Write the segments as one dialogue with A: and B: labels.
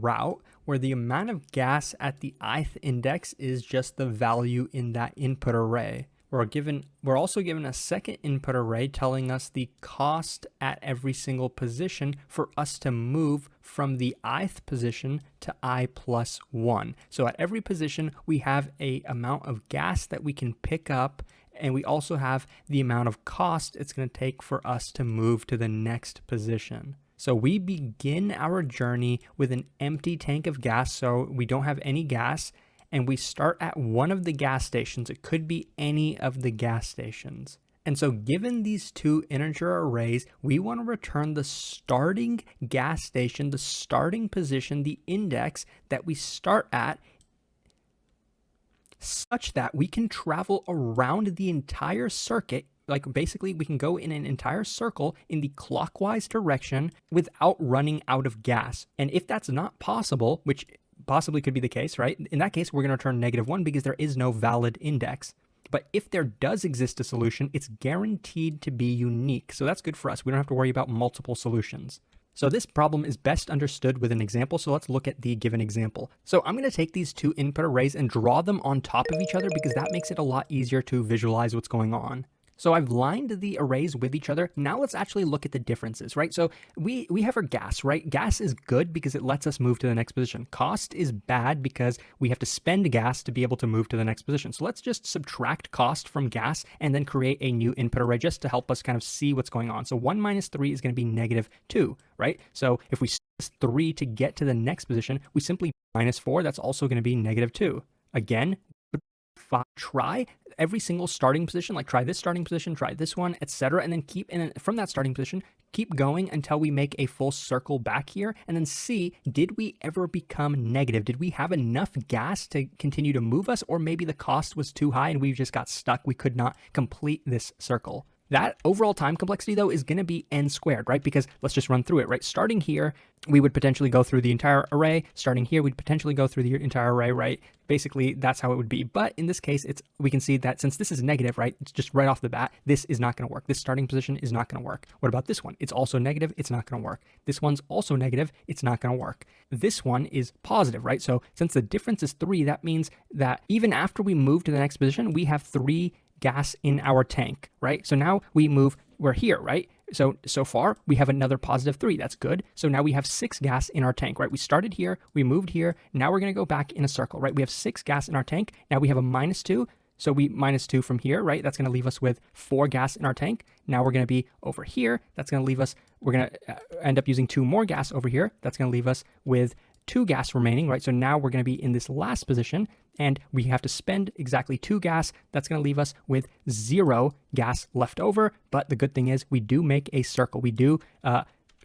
A: route where the amount of gas at the ith index is just the value in that input array. We're also given a second input array telling us the cost at every single position for us to move from the ith position to I plus 1. So at every position, we have a amount of gas that we can pick up, and we also have the amount of cost it's going to take for us to move to the next position. So we begin our journey with an empty tank of gas, so we don't have any gas, and we start at one of the gas stations. It could be any of the gas stations. And so given these two integer arrays, we want to return the starting gas station, the starting position, the index that we start at, such that we can travel around the entire circuit. Like basically we can go in an entire circle in the clockwise direction without running out of gas. And if that's not possible, which possibly could be the case, right? In that case, we're going to return -1 because there is no valid index. But if there does exist a solution, it's guaranteed to be unique. So that's good for us. We don't have to worry about multiple solutions. So this problem is best understood with an example. So let's look at the given example. So I'm going to take these two input arrays and draw them on top of each other because that makes it a lot easier to visualize what's going on. So I've lined the arrays with each other. Now let's actually look at the differences, right? So we have our gas, right? Gas is good because it lets us move to the next position. Cost is bad because we have to spend gas to be able to move to the next position. So let's just subtract cost from gas and then create a new input array just to help us kind of see what's going on. So 1 minus 3 is going to be -2, right? So if we use 3 to get to the next position, we simply minus 4. That's also going to be -2. Again, try every single starting position, like try this starting position, try this one, etc. And then from that starting position, keep going until we make a full circle back here and then see, did we ever become negative? Did we have enough gas to continue to move us, or maybe the cost was too high and we just got stuck? We could not complete this circle. That overall time complexity, though, is going to be n squared, right? Because let's just run through it, right? Starting here, we would potentially go through the entire array. Starting here, we'd potentially go through the entire array, right? Basically, that's how it would be. But in this case, we can see that since this is negative, right? It's just right off the bat, this is not going to work. This starting position is not going to work. What about this one? It's also negative. It's not going to work. This one's also negative. It's not going to work. This one is positive, right? So since the difference is 3, that means that even after we move to the next position, we have 3 gas in our tank, right? So now we're here, right? So far we have another +3. That's good. So now we have 6 gas in our tank, right? We started here, we moved here. Now we're going to go back in a circle, right? We have 6 gas in our tank. Now we have a -2. So we -2 from here, right? That's going to leave us with 4 gas in our tank. Now we're going to be over here. That's going to leave us, we're going to end up using 2 more gas over here. That's going to leave us with 2 gas remaining, right? So now we're going to be in this last position and we have to spend exactly 2 gas. That's going to leave us with 0 gas left over. But the good thing is we do make a circle. We do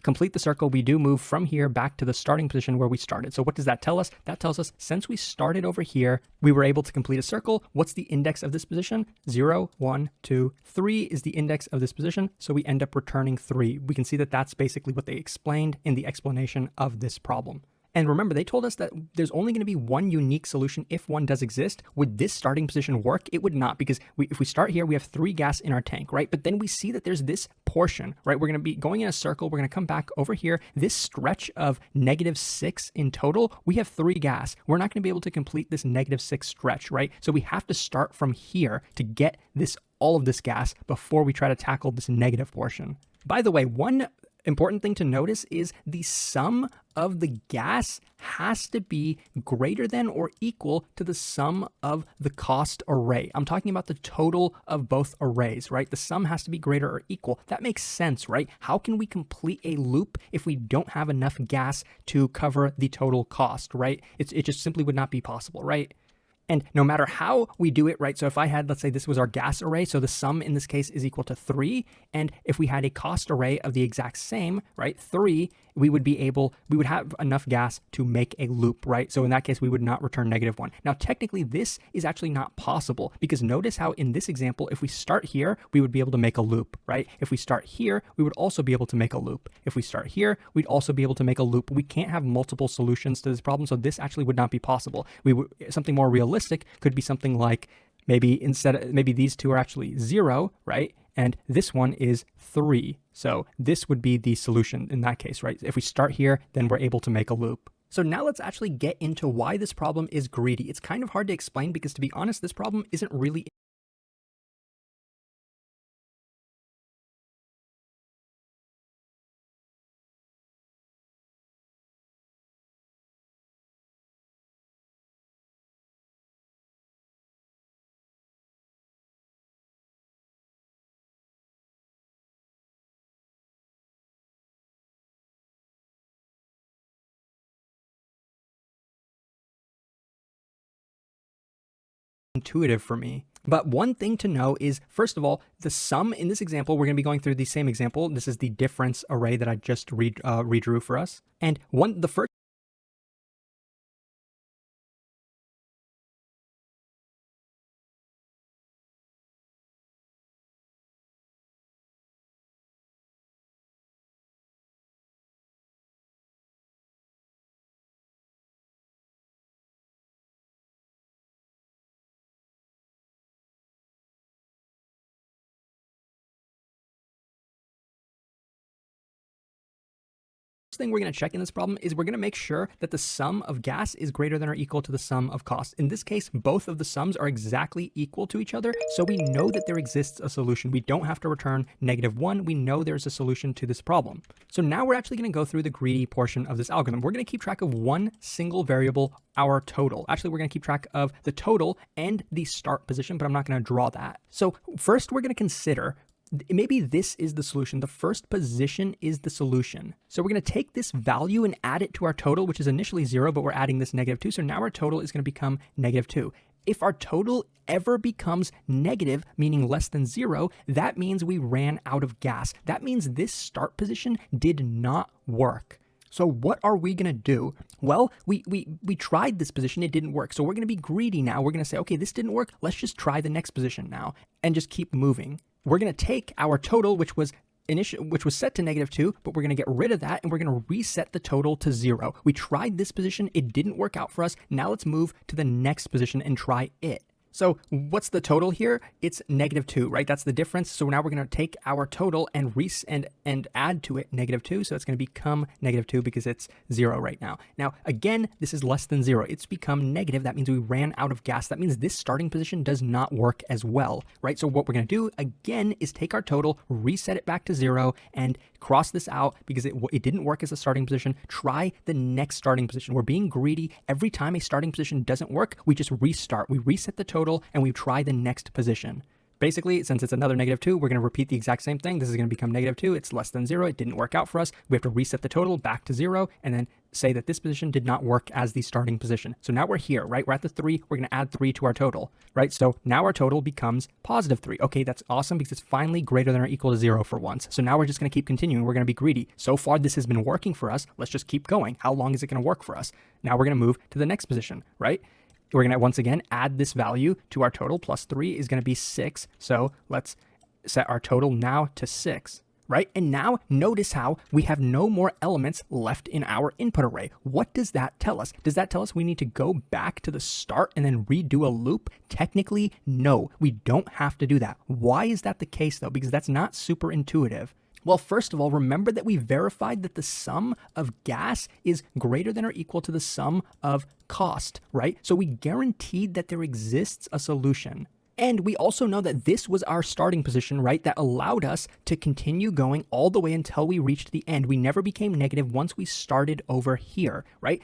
A: complete the circle. We do move from here back to the starting position where we started. So what does that tell us? That tells us since we started over here, we were able to complete a circle. What's the index of this position? 0, 1, 2, 3 is the index of this position. So we end up returning 3. We can see that that's basically what they explained in the explanation of this problem. And remember, they told us that there's only going to be one unique solution if one does exist. Would this starting position work? It would not, because if we start here, we have 3 gas in our tank, right? But then we see that there's this portion, right? We're going to be going in a circle. We're going to come back over here. This stretch of -6 in total, we have 3 gas. We're not going to be able to complete this -6 stretch, right? So we have to start from here to get all of this gas before we try to tackle this negative portion. By the way, one important thing to notice is the sum of the gas has to be greater than or equal to the sum of the cost array. I'm talking about the total of both arrays, right? The sum has to be greater or equal. That makes sense, right? How can we complete a loop if we don't have enough gas to cover the total cost, right? It just simply would not be possible, right? And no matter how we do it, right? So if I had, let's say this was our gas array, so the sum in this case is equal to 3. And if we had a cost array of the exact same, right, 3, we would have enough gas to make a loop, right? So in that case, we would not return -1. Now, technically, this is actually not possible because notice how in this example, if we start here, we would be able to make a loop, right? If we start here, we would also be able to make a loop. If we start here, we'd also be able to make a loop. We can't have multiple solutions to this problem, so this actually would not be possible. Something more realistic could be something like maybe these two are actually 0, right? And this one is 3. So this would be the solution in that case, right? If we start here, then we're able to make a loop. So now let's actually get into why this problem is greedy. It's kind of hard to explain because, to be honest, this problem isn't really intuitive for me. But one thing to know is, first of all, the sum in this example, we're going to be going through the same example. This is the difference array that I just redrew for us. And the first thing we're going to check in this problem is we're going to make sure that the sum of gas is greater than or equal to the sum of cost. In this case, both of the sums are exactly equal to each other, so we know that there exists a solution. We don't have to return -1. We know there's a solution to this problem. So now we're actually going to go through the greedy portion of this algorithm. We're going to keep track of one single variable, our total. Actually, we're going to keep track of the total and the start position, but I'm not going to draw that. So first, we're going to consider maybe this is the solution. The first position is the solution. So we're going to take this value and add it to our total, which is initially 0, but we're adding this -2. So now our total is going to become -2. If our total ever becomes negative, meaning less than 0, that means we ran out of gas. That means this start position did not work. So what are we going to do? Well, we tried this position. It didn't work. So we're going to be greedy now. We're going to say, okay, this didn't work. Let's just try the next position now and just keep moving. We're going to take our total, which was set to -2, but we're going to get rid of that and we're going to reset the total to 0. We tried this position. It didn't work out for us. Now let's move to the next position and try it. So what's the total here? It's -2, right? That's the difference. So now we're going to take our total and add to it -2. So it's going to become -2 because it's 0 right now. Now, again, this is less than 0. It's become negative. That means we ran out of gas. That means this starting position does not work as well, right? So what we're going to do, again, is take our total, reset it back to 0, and cross this out because it didn't work as a starting position. Try the next starting position. We're being greedy. Every time a starting position doesn't work, we just restart. We reset the total and we try the next position. Basically, since it's another -2, we're going to repeat the exact same thing. This is going to become -2. It's less than 0. It didn't work out for us. We have to reset the total back to 0 and then say that this position did not work as the starting position. So now we're here, right? We're at the 3. We're going to add 3 to our total, right? So now our total becomes +3. Okay, that's awesome because it's finally greater than or equal to 0 for once. So now we're just going to keep continuing. We're going to be greedy. So far, this has been working for us. Let's just keep going. How long is it going to work for us? Now we're going to move to the next position, right? We're going to, once again, add this value to our total. +3 is going to be 6. So let's set our total now to 6, right? And now notice how we have no more elements left in our input array. What does that tell us? Does that tell us we need to go back to the start and then redo a loop? Technically, no, we don't have to do that. Why is that the case, though? Because that's not super intuitive. Well, first of all, remember that we verified that the sum of gas is greater than or equal to the sum of cost, right? So we guaranteed that there exists a solution. And we also know that this was our starting position, right? That allowed us to continue going all the way until we reached the end. We never became negative once we started over here, right?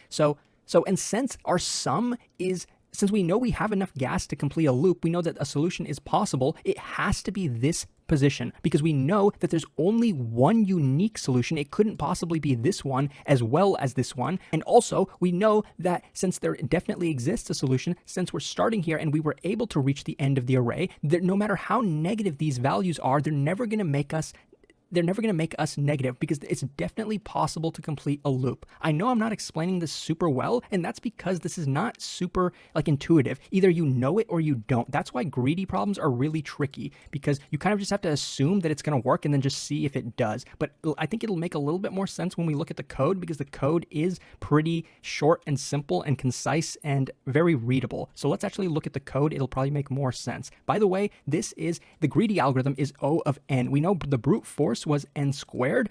A: And since our sum is, since we know we have enough gas to complete a loop, we know that a solution is possible. It has to be this position because we know that there's only one unique solution. It couldn't possibly be this one as well as this one. And also we know that since there definitely exists a solution, since we're starting here and we were able to reach the end of the array, that no matter how negative these values are, they're never going to make us negative because it's definitely possible to complete a loop. I know I'm not explaining this super well, and that's because this is not super intuitive. Either you know it or you don't. That's why greedy problems are really tricky because you kind of just have to assume that it's going to work and then just see if it does. But I think it'll make a little bit more sense when we look at the code because the code is pretty short and simple and concise and very readable. So let's actually look at the code. It'll probably make more sense. By the way, the greedy algorithm is O of n. We know the brute force first was n squared,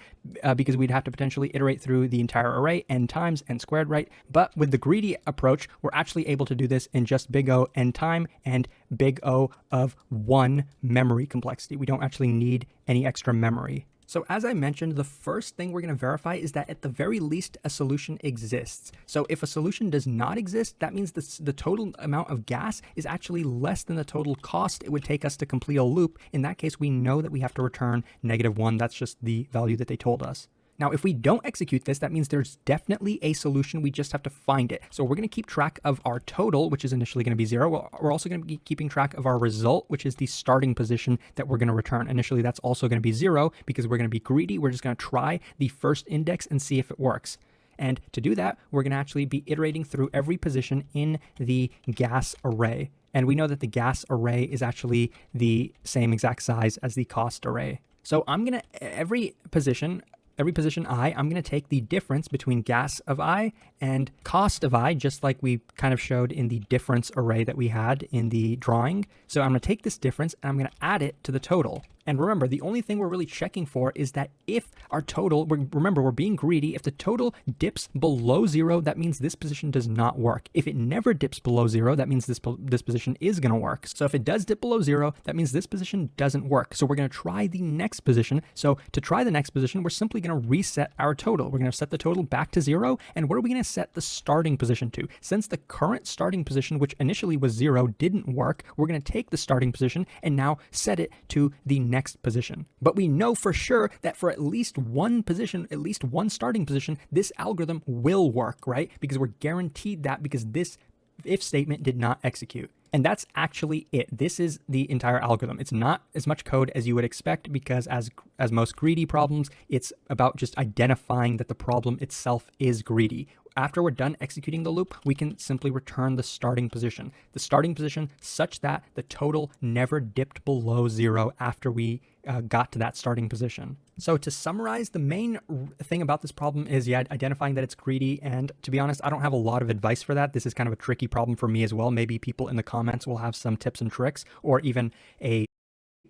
A: because we'd have to potentially iterate through the entire array n times n squared, right? But with the greedy approach, we're actually able to do this in just big O n time and big O of 1 memory complexity. We don't actually need any extra memory. So as I mentioned, the first thing we're going to verify is that at the very least a solution exists. So if a solution does not exist, that means the total amount of gas is actually less than the total cost it would take us to complete a loop. In that case, we know that we have to return -1. That's just the value that they told us. Now, if we don't execute this, that means there's definitely a solution. We just have to find it. So we're going to keep track of our total, which is initially going to be 0. We're also going to be keeping track of our result, which is the starting position that we're going to return. Initially, that's also going to be 0 because we're going to be greedy. We're just going to try the first index and see if it works. And to do that, we're going to actually be iterating through every position in the gas array. And we know that the gas array is actually the same exact size as the cost array. So I'm going to, every position I, I'm going to take the difference between gas of I and cost of I, just like we kind of showed in the difference array that we had in the drawing. So I'm going to take this difference and I'm going to add it to the total. And remember, the only thing we're really checking for is that if our total, remember, we're being greedy. If the total dips below 0, that means this position does not work. If it never dips below 0, that means this position is going to work. So if it does dip below 0, that means this position doesn't work. So we're going to try the next position. So to try the next position, we're simply going to reset our total. We're going to set the total back to 0. And what are we going to set the starting position to? Since the current starting position, which initially was 0, didn't work, we're going to take the starting position and now set it to the next position. But we know for sure that for at least one position, at least one starting position, this algorithm will work, right? Because we're guaranteed that because this if statement did not execute. And that's actually it. This is the entire algorithm. It's not as much code as you would expect because as most greedy problems, it's about just identifying that the problem itself is greedy. After we're done executing the loop, we can simply return the starting position. The starting position such that the total never dipped below 0 after we got to that starting position. So to summarize, the main thing about this problem is identifying that it's greedy. And to be honest, I don't have a lot of advice for that. This is kind of a tricky problem for me as well. Maybe people in the comments will have some tips and tricks or even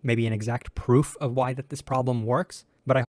A: maybe an exact proof of why that this problem works. But I